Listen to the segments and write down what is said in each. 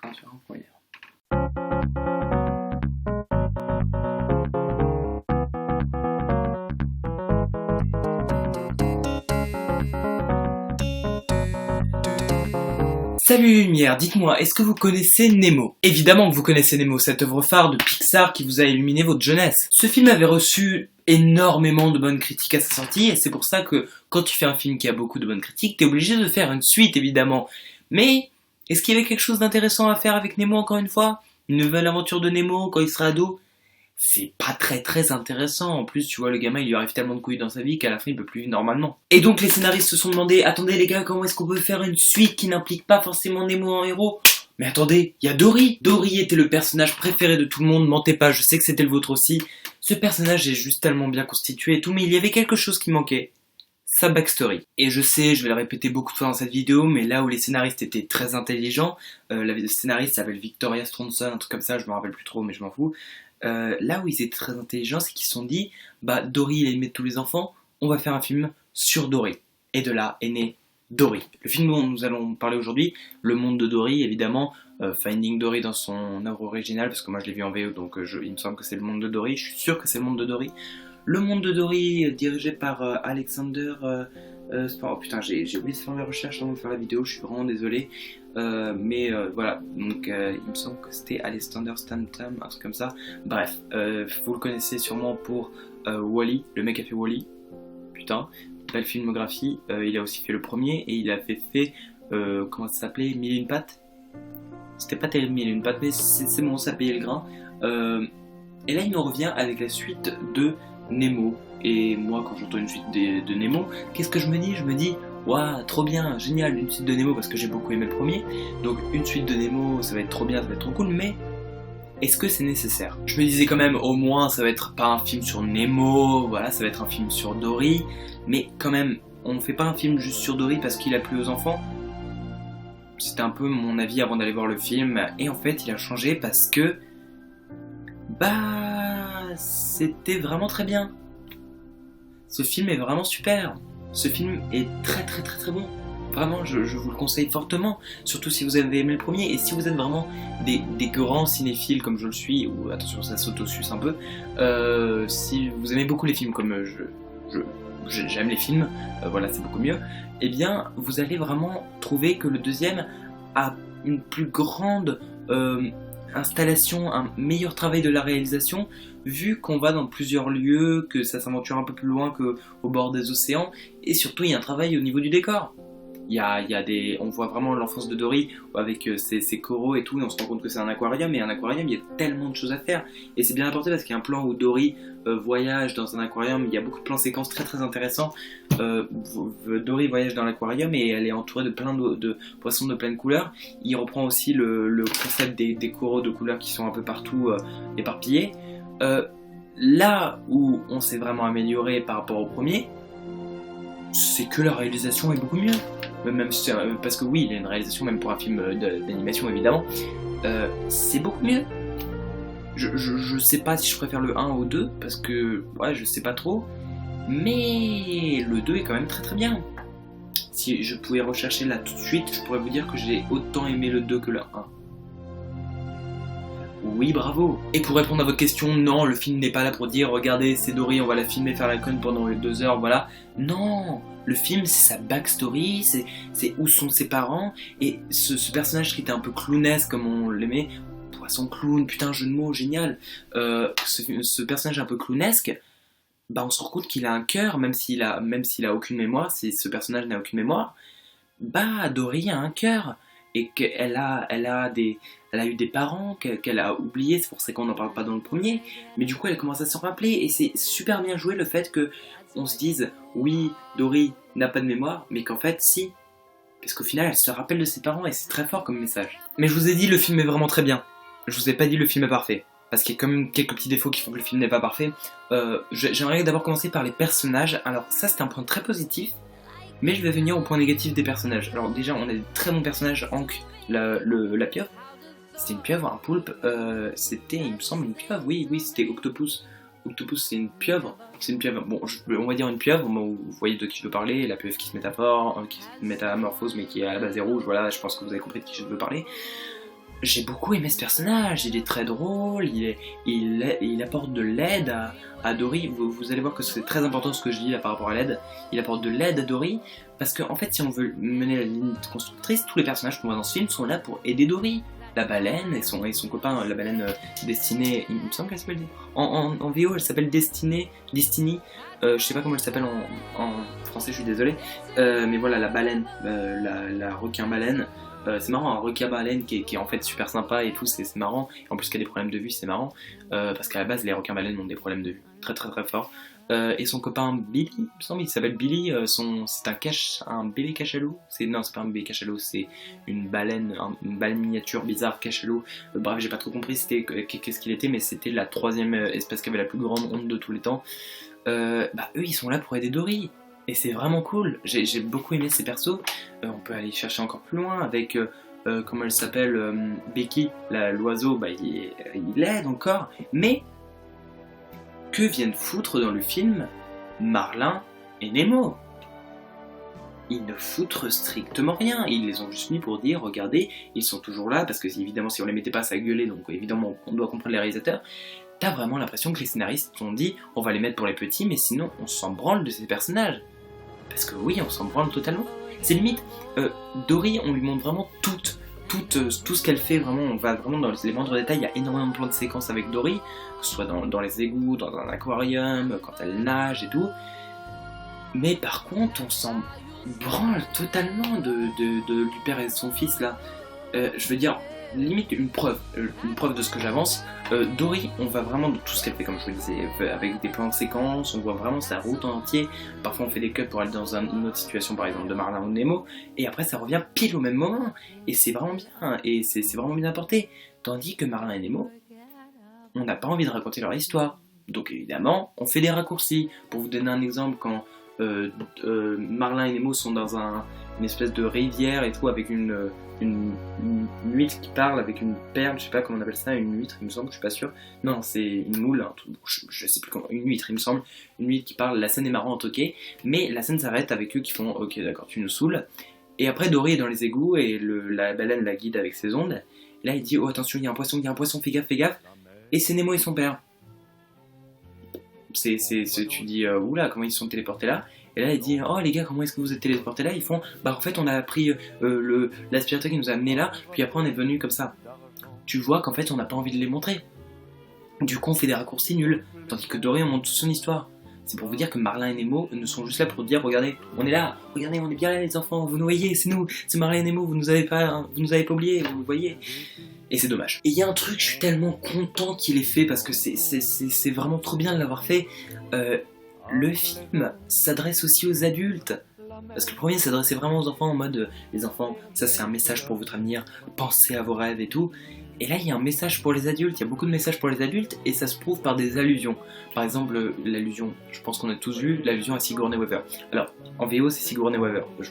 1 sur 1 moyen. Salut Lumière, dites-moi, est-ce que vous connaissez Nemo? Évidemment que vous connaissez Nemo, cette œuvre phare de Pixar qui vous a illuminé votre jeunesse. Ce film avait reçu énormément de bonnes critiques à sa sortie, et c'est pour ça que quand tu fais un film qui a beaucoup de bonnes critiques, t'es obligé de faire une suite évidemment. Mais, est-ce qu'il y avait quelque chose d'intéressant à faire avec Nemo encore une fois? Une nouvelle aventure de Nemo quand il sera ado? C'est pas très intéressant. En plus, tu vois, le gamin, il lui arrive tellement de couilles dans sa vie qu'à la fin, il peut plus vivre normalement. Et donc, les scénaristes se sont demandé, attendez les gars, comment est-ce qu'on peut faire une suite qui n'implique pas forcément Nemo en héros? Mais attendez, il y a Dory. Dory était le personnage préféré de tout le monde, mentez pas, je sais que c'était le vôtre aussi. Ce personnage est juste tellement bien constitué et tout, mais il y avait quelque chose qui manquait. Sa backstory. Et je sais, je vais le répéter beaucoup de fois dans cette vidéo, mais là où les scénaristes étaient très intelligents, le scénariste s'appelle Victoria Stronson, un truc comme ça, je me rappelle plus trop, mais je m'en fous. Là où ils étaient très intelligents, c'est qu'ils se sont dit, bah Dory il est aimé de tous les enfants, on va faire un film sur Dory. Et de là est né Dory. Le film dont nous allons parler aujourd'hui, Le Monde de Dory, évidemment, Finding Dory dans son œuvre originale, parce que moi je l'ai vu en VO, donc il me semble que c'est Le Monde de Dory, je suis sûr que c'est Le Monde de Dory. Le Monde de Dory, dirigé par Alexander... oh putain, j'ai oublié de faire mes recherches avant de faire la vidéo, je suis vraiment désolé. Mais voilà, donc il me semble que c'était Alexander Stanton, un truc comme ça. Bref, vous le connaissez sûrement pour Wall-E, le mec qui a fait Wall-E. Putain, belle filmographie. Il a aussi fait le premier et il a fait comment ça s'appelait, Mille et une pattes. C'était pas terrible Mille et une pattes, mais c'est bon, ça payait le grain. Et là il nous revient avec la suite de Nemo. Et moi quand j'entends une suite de Nemo, qu'est-ce que je me dis? Je me dis, waouh, trop bien, génial, une suite de Nemo parce que j'ai beaucoup aimé le premier. Donc une suite de Nemo, ça va être trop bien, ça va être trop cool, mais est-ce que c'est nécessaire? Je me disais quand même, au moins ça va être pas un film sur Nemo, voilà, ça va être un film sur Dory, mais quand même, on fait pas un film juste sur Dory parce qu'il a plu aux enfants. C'était un peu mon avis avant d'aller voir le film, et en fait il a changé parce que c'était vraiment très bien. Ce film est vraiment super. Ce film est très bon. Vraiment, je vous le conseille fortement. Surtout si vous avez aimé le premier. Et si vous êtes vraiment des grands cinéphiles comme je le suis, ou attention ça s'auto-suce un peu, si vous aimez beaucoup les films comme j'aime les films, voilà c'est beaucoup mieux, eh bien vous allez vraiment trouver que le deuxième a une plus grande installation, un meilleur travail de la réalisation, vu qu'on va dans plusieurs lieux, que ça s'aventure un peu plus loin qu'au bord des océans, et surtout il y a un travail au niveau du décor. On voit vraiment l'enfance de Dory avec ses coraux et tout, et on se rend compte que c'est un aquarium, et un aquarium il y a tellement de choses à faire, et c'est bien apporté parce qu'il y a un plan où Dory voyage dans un aquarium, il y a beaucoup de plans séquences très intéressants. Dory voyage dans l'aquarium et elle est entourée de plein de poissons de pleines couleurs. Il reprend aussi le concept des coraux de couleurs qui sont un peu partout éparpillés. Là où on s'est vraiment amélioré par rapport au premier, c'est que la réalisation est beaucoup mieux. Même si, parce que oui, il y a une réalisation même pour un film d'animation évidemment, c'est beaucoup mieux. Je sais pas si je préfère le 1 au 2 parce que ouais, je sais pas trop, mais le 2 est quand même très bien. Si je pouvais rechercher là tout de suite, je pourrais vous dire que j'ai autant aimé le 2 que le 1. Oui, bravo. Et pour répondre à votre question, non, le film n'est pas là pour dire regardez, c'est Dory, on va la filmer, faire la conne pendant 2 heures, voilà. Non, le film c'est sa backstory, c'est où sont ses parents, et ce personnage qui était un peu clownesque comme on l'aimait, poisson clown, putain, jeu de mots, génial. Ce personnage un peu clownesque, bah on se rend compte qu'il a un cœur, même s'il a aucune mémoire, si ce personnage n'a aucune mémoire, bah Dory a un cœur. Et qu'elle a eu des parents qu'elle a oubliés, c'est pour ça qu'on n'en parle pas dans le premier, mais du coup elle commence à s'en rappeler, et c'est super bien joué le fait qu'on se dise, oui, Dory n'a pas de mémoire, mais qu'en fait, si, parce qu'au final elle se rappelle de ses parents, et c'est très fort comme message. Mais je vous ai dit, le film est vraiment très bien, je vous ai pas dit le film est parfait, parce qu'il y a quand même quelques petits défauts qui font que le film n'est pas parfait. J'aimerais d'abord commencer par les personnages. Alors ça c'est un point très positif, mais je vais venir au point négatif des personnages. Alors déjà, on a des très bons personnages. Hank, la pieuvre. C'était une pieuvre, un poulpe. C'était, il me semble, une pieuvre. Oui, c'était Octopus. Octopus, c'est une pieuvre. C'est une pieuvre. Bon, on va dire une pieuvre. Bon, vous voyez de qui je veux parler. La pieuvre qui se métamorphose, mais qui à la base est rouge. Voilà, je pense que vous avez compris de qui je veux parler. j'ai beaucoup aimé ce personnage, il est très drôle, il apporte de l'aide à Dory. Vous allez voir que c'est très important ce que je dis là par rapport à l'aide. Il apporte de l'aide à Dory, parce qu'en fait, si on veut mener la ligne constructrice, tous les personnages qu'on voit dans ce film sont là pour aider Dory. La baleine et son copain, la baleine destinée, il me semble qu'elle s'appelle... En VO, elle s'appelle Destiny. Je sais pas comment elle s'appelle en français, je suis désolé. Mais voilà, la baleine, la requin-baleine. C'est marrant, un requin-baleine qui est en fait super sympa et tout, c'est marrant. En plus, qu'il y a des problèmes de vue, c'est marrant. Parce qu'à la base, les requins-baleines ont des problèmes de vue. Très très très forts. Et son copain Billy, il me semble, il s'appelle Billy, c'est un bébé cachalot. Non, c'est pas un bébé cachalot, c'est une baleine miniature bizarre cachalot. Bref, j'ai pas trop compris qu'est-ce qu'il était, mais c'était la troisième espèce qui avait la plus grande honte de tous les temps. Eux, ils sont là pour aider Dory. Et c'est vraiment cool, j'ai beaucoup aimé ces persos. On peut aller chercher encore plus loin avec, comment elle s'appelle, Becky, l'oiseau, il l'aide encore. Mais que viennent foutre dans le film Marlin et Nemo? Ils ne foutent strictement rien, ils les ont juste mis pour dire, regardez, ils sont toujours là, parce que évidemment si on les mettait pas ça gueulait, donc évidemment on doit comprendre les réalisateurs. T'as vraiment l'impression que les scénaristes ont dit, on va les mettre pour les petits, mais sinon on s'en branle de ces personnages. Parce que oui, on s'en branle totalement. C'est limite, Dory, on lui montre vraiment tout ce qu'elle fait, vraiment, on va vraiment dans les moindres détails, il y a énormément de plans de séquences avec Dory, que ce soit dans les égouts, dans un aquarium, quand elle nage et tout. Mais par contre, on s'en branle totalement du père et de son fils là. Je veux dire, limite une preuve de ce que j'avance. Dory, on va vraiment de tout ce qu'elle fait, comme je vous le disais, avec des plans de séquence, on voit vraiment sa route en entier. Parfois on fait des cuts pour aller dans une autre situation, par exemple de Marlin ou de Nemo, et après ça revient pile au même moment, et c'est vraiment bien, et c'est vraiment bien apporté. Tandis que Marlin et Nemo, on n'a pas envie de raconter leur histoire. Donc évidemment, on fait des raccourcis. Pour vous donner un exemple, quand Marlin et Nemo sont dans une espèce de rivière et tout, avec une huître qui parle avec une perle, je sais pas comment on appelle ça, une huître, il me semble, je suis pas sûr. Non, c'est une moule, je sais plus comment, une huître, il me semble, une huître qui parle, la scène est marrante, ok, mais la scène s'arrête avec eux qui font, ok, d'accord, tu nous saoules. Et après, Dory est dans les égouts et la baleine la guide avec ses ondes. Et là, il dit, oh attention, il y a un poisson, fais gaffe. Et c'est Nemo et son père. Tu dis, oula, comment ils se sont téléportés là? Et là, il dit, oh les gars, comment est-ce que vous êtes téléportés là? Ils font, en fait, on a pris l'aspirateur qui nous a amené là, puis après on est venu comme ça. Tu vois qu'en fait, on n'a pas envie de les montrer. Du coup, on fait des raccourcis nuls, tandis que Dory, on montre toute son histoire. C'est pour vous dire que Marlin et Nemo ne sont juste là pour dire, regardez, on est là, regardez, on est bien là les enfants, vous nous voyez, c'est nous, c'est Marlin et Nemo, vous nous avez pas oubliés, vous nous voyez. Et c'est dommage. Et il y a un truc, je suis tellement content qu'il ait fait, parce que c'est vraiment trop bien de l'avoir fait. Le film s'adresse aussi aux adultes. Parce que le premier s'adressait vraiment aux enfants en mode les enfants, ça c'est un message pour votre avenir, pensez à vos rêves et tout. Et là il y a un message pour les adultes, il y a beaucoup de messages pour les adultes et ça se prouve par des allusions. Par exemple, l'allusion, je pense qu'on a tous vu, l'allusion à Sigourney Weaver. Alors en VO c'est Sigourney Weaver, je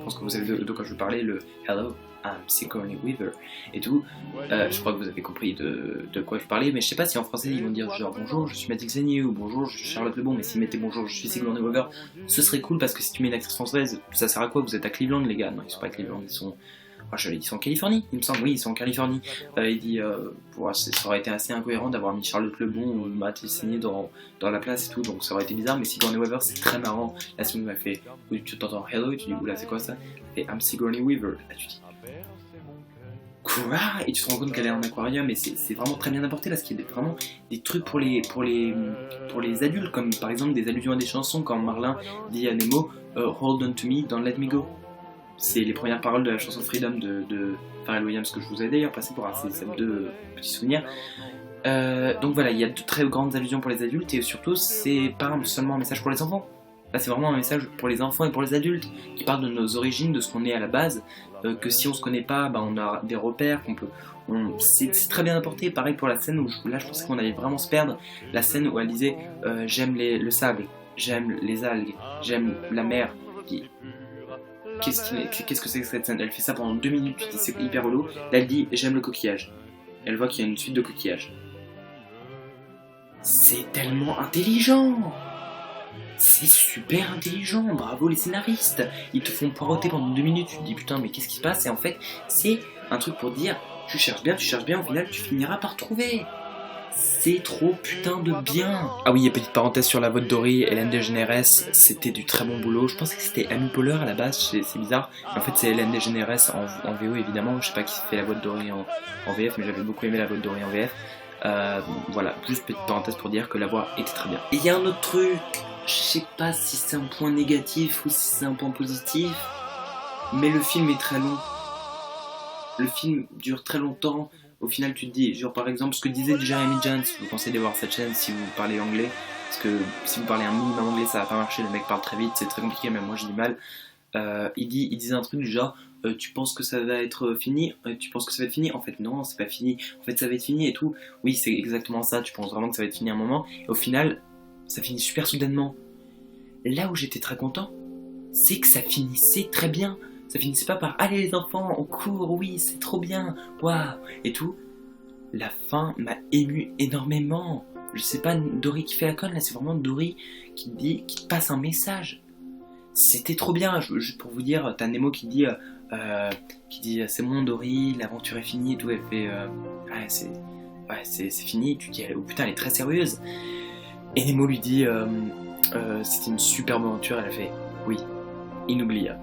pense que vous savez de quoi je veux parler, le Hello, I'm Sigourney Weaver et tout. Je crois que vous avez compris de quoi je parlais, mais je sais pas si en français ils vont dire genre bonjour je suis Mathilde Seigné ou bonjour je suis Charlotte Lebon, mais s'ils mettaient bonjour je suis Sigourney Weaver, ce serait cool parce que si tu mets une actrice française, ça sert à quoi? Vous êtes à Cleveland les gars? Non, ils sont pas à Cleveland, ils sont en Californie, il me semble, oui, ils sont en Californie. Il dit, ça aurait été assez incohérent d'avoir mis Charlotte Lebon ou Mathilde Seigné dans la place et tout, donc ça aurait été bizarre, mais Sigourney Weaver c'est très marrant. Là, si on m'a fait, oui, tu t'entends hello et tu dis, oula, c'est quoi ça? Et I'm Sigourney Weaver. Là, tu dis, quoi? Et tu te rends compte qu'elle est en aquarium et c'est vraiment très bien apporté parce qu'il y a vraiment des trucs pour les adultes, comme par exemple des allusions à des chansons quand Marlin dit à Nemo Hold on to me, don't let me go. C'est les premières paroles de la chanson Freedom de Pharrell Williams que je vous ai d'ailleurs passé pour ces deux petits souvenirs. Donc voilà, il y a de très grandes allusions pour les adultes et surtout c'est pas seulement un message pour les enfants. Là c'est vraiment un message pour les enfants et pour les adultes qui parle de nos origines, de ce qu'on est à la base, que si on se connaît pas, on a des repères qu'on peut... C'est très bien apporté, pareil pour la scène où là je pensais qu'on allait vraiment se perdre, la scène où elle disait j'aime le sable, j'aime les algues, j'aime la mer. Qu'est-ce que c'est que cette scène? Elle fait ça pendant 2 minutes, tu dis c'est hyper relou. Là elle dit j'aime le coquillage. Elle voit qu'il y a une suite de coquillages. C'est tellement intelligent! C'est super intelligent, bravo les scénaristes! Ils te font poireauter pendant 2 minutes, tu te dis putain mais qu'est-ce qui se passe? Et en fait c'est un truc pour dire tu cherches bien, au final tu finiras par trouver. C'est trop putain de bien. Ah oui, et petite parenthèse sur la voix de Dory, Ellen DeGeneres, c'était du très bon boulot. Je pensais que c'était Amy Poehler à la base, c'est bizarre. En fait, c'est Ellen DeGeneres en VO évidemment. Je sais pas qui fait la voix de Dory en VF, mais j'avais beaucoup aimé la voix de Dory en VF. Voilà, juste petite parenthèse pour dire que la voix était très bien. Et il y a un autre truc, je sais pas si c'est un point négatif ou si c'est un point positif, mais le film est très long. Le film dure très longtemps. Au final, tu te dis, genre par exemple, ce que disait Jeremy Jahns, je vous conseille de voir cette chaîne si vous parlez anglais, parce que si vous parlez un minimum anglais, ça va pas marcher, le mec parle très vite, c'est très compliqué, même moi j'ai du mal. Il disait un truc du genre, tu penses que ça va être fini, tu penses que ça va être fini, en fait non, c'est pas fini, en fait ça va être fini et tout. Oui, c'est exactement ça, tu penses vraiment que ça va être fini à un moment, et au final, ça finit super soudainement. Là où j'étais très content, c'est que ça finissait très bien. Ça finissait pas par allez les enfants, on court, oui, c'est trop bien, waouh, et tout. La fin m'a ému énormément. Je sais pas Dory qui fait la conne, là c'est vraiment Dory qui te passe un message. C'était trop bien. Juste pour vous dire, t'as Nemo qui dit c'est bon Dory, l'aventure est finie et tout. Elle fait c'est fini. Tu dis oh putain elle est très sérieuse. Et Nemo lui dit c'était une superbe aventure. Elle a fait oui, inoubliable.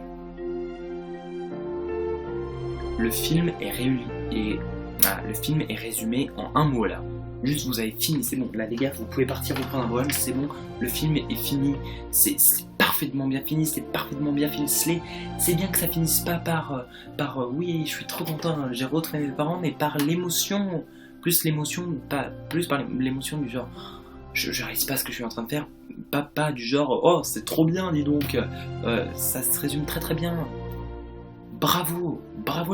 Le film est résumé en un mot là. Juste vous avez fini, c'est bon. Là les gars, vous pouvez partir vous prendre un brunch, c'est bon. Le film est fini. C'est parfaitement bien fini, c'est parfaitement bien ficelé. C'est bien que ça finisse pas par oui, je suis trop content, j'ai retrouvé mes parents, mais par l'émotion, plus l'émotion du genre je réalise pas ce que je suis en train de faire, pas du genre oh c'est trop bien dis donc. Ça se résume très très bien. Bravo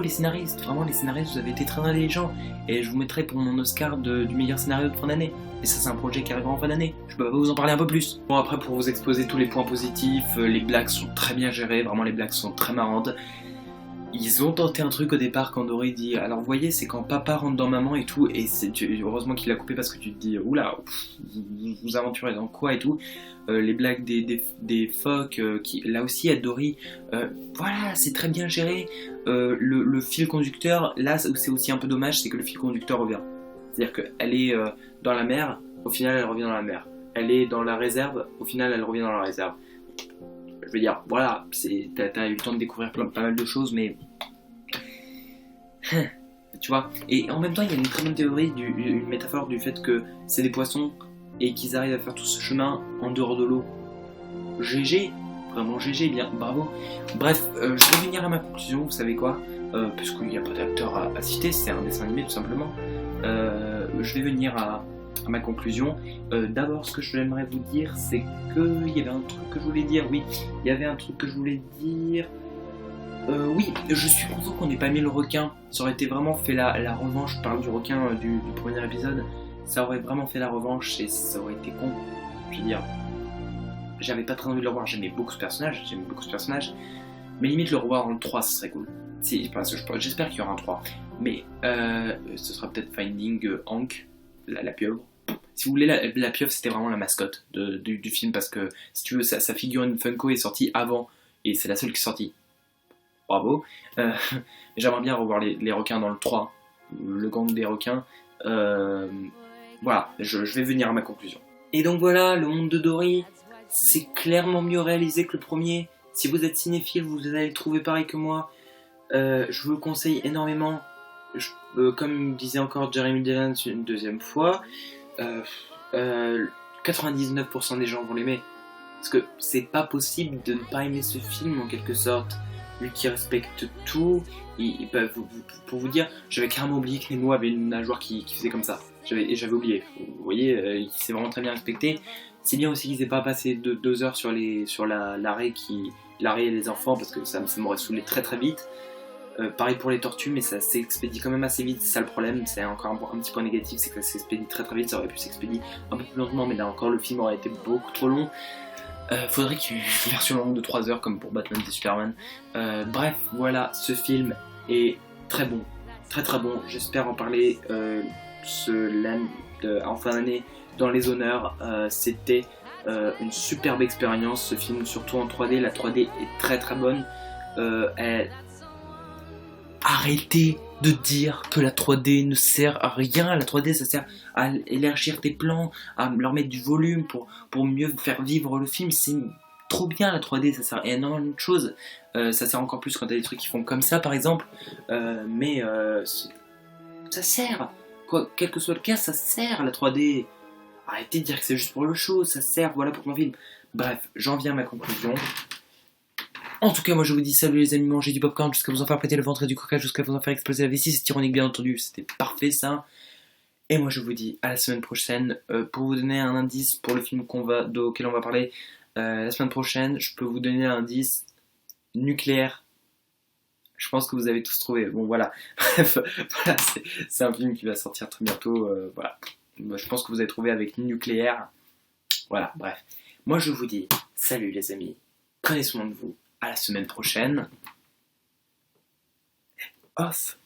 les scénaristes, vraiment les scénaristes vous avez été très intelligents et je vous mettrai pour mon Oscar du meilleur scénario de fin d'année. Et ça c'est un projet qui arrivera en fin d'année, je peux pas vous en parler un peu plus. Bon après pour vous exposer tous les points positifs, les blagues sont très bien gérées, vraiment les blagues sont très marrantes. Ils ont tenté un truc au départ quand Dory dit alors vous voyez c'est quand papa rentre dans maman et tout et heureusement qu'il a coupé parce que tu te dis oula vous aventurez dans quoi et tout. Les blagues des phoques qui là aussi à Dory voilà c'est très bien géré. Le fil conducteur là où c'est aussi un peu dommage c'est que le fil conducteur revient, c'est à dire qu'elle est dans la mer, au final elle revient dans la mer, elle est dans la réserve, au final elle revient dans la réserve. Je veux dire, voilà, t'as eu le temps de découvrir pas mal de choses, mais... tu vois. Et en même temps, il y a une très bonne théorie, une métaphore du fait que c'est des poissons et qu'ils arrivent à faire tout ce chemin en dehors de l'eau. GG, vraiment GG, bien, bravo. Bref, je vais venir à ma conclusion, vous savez quoi, puisqu'il n'y a pas d'acteur à citer, c'est un dessin animé tout simplement. Je vais venir à ma conclusion. D'abord ce que j'aimerais vous dire c'est que il y avait un truc que je voulais dire, oui oui, je suis content qu'on n'ait pas mis le requin, ça aurait été vraiment fait la revanche, je parle du requin du premier épisode, ça aurait vraiment fait la revanche et ça aurait été con, je veux dire, j'avais pas très envie de le revoir, j'aimais beaucoup ce personnage, mais limite le revoir dans le 3 ce serait cool, j'espère qu'il y aura un 3, mais ce sera peut-être Finding Hank, la pieuvre. Si vous voulez, la pieuvre c'était vraiment la mascotte du film parce que si tu veux, sa figurine Funko est sortie avant et c'est la seule qui est sortie. Bravo. Mais j'aimerais bien revoir les requins dans le 3, le gang des requins. Voilà, je vais venir à ma conclusion. Et donc voilà, le monde de Dory, c'est clairement mieux réalisé que le premier. Si vous êtes cinéphile, vous allez le trouver pareil que moi. Je vous le conseille énormément. Comme disait encore Jeremy Jahns une deuxième fois, 99% des gens vont l'aimer. Parce que c'est pas possible de ne pas aimer ce film en quelque sorte. Lui qui respecte tout. Pour vous dire, j'avais carrément oublié que Nemo avait une nageoire qui faisait comme ça. J'avais oublié. Vous voyez, il s'est vraiment très bien respecté. C'est bien aussi qu'ils aient pas passé 2 heures sur l'arrêt et les enfants parce que ça m'aurait saoulé très très vite. Pareil pour les tortues, mais ça s'expédie quand même assez vite, c'est ça le problème, c'est encore un petit point négatif, c'est que ça s'expédie très très vite, ça aurait pu s'expédier un peu plus lentement, mais là encore le film aurait été beaucoup trop long. Faudrait qu'il y ait une version longue de 3 heures comme pour Batman et Superman. Bref, voilà, ce film est très bon, très très bon, j'espère en parler en fin d'année dans les honneurs. C'était une superbe expérience ce film, surtout en 3D, la 3D est très très bonne. Arrêtez de dire que la 3D ne sert à rien. La 3D, ça sert à élargir tes plans, à leur mettre du volume pour mieux faire vivre le film. C'est trop bien la 3D, ça sert à énormément de choses. Ça sert encore plus quand t'as des trucs qui font comme ça, par exemple. Mais ça sert. Quoi, quel que soit le cas, ça sert la 3D. Arrêtez de dire que c'est juste pour le show, ça sert, voilà pour mon film. Bref, j'en viens à ma conclusion. En tout cas, moi je vous dis salut les amis, mangez du popcorn jusqu'à vous en faire péter le ventre et du coca jusqu'à vous en faire exploser la vessie. C'est ironique bien entendu, c'était parfait ça. Et moi je vous dis à la semaine prochaine. Pour vous donner un indice pour le film auquel on va parler la semaine prochaine, je peux vous donner un indice nucléaire. Je pense que vous avez tous trouvé. Bon voilà, bref, voilà, c'est un film qui va sortir très bientôt. Voilà, je pense que vous avez trouvé avec nucléaire. Voilà, bref. Moi je vous dis salut les amis, prenez soin de vous. À la semaine prochaine. Off.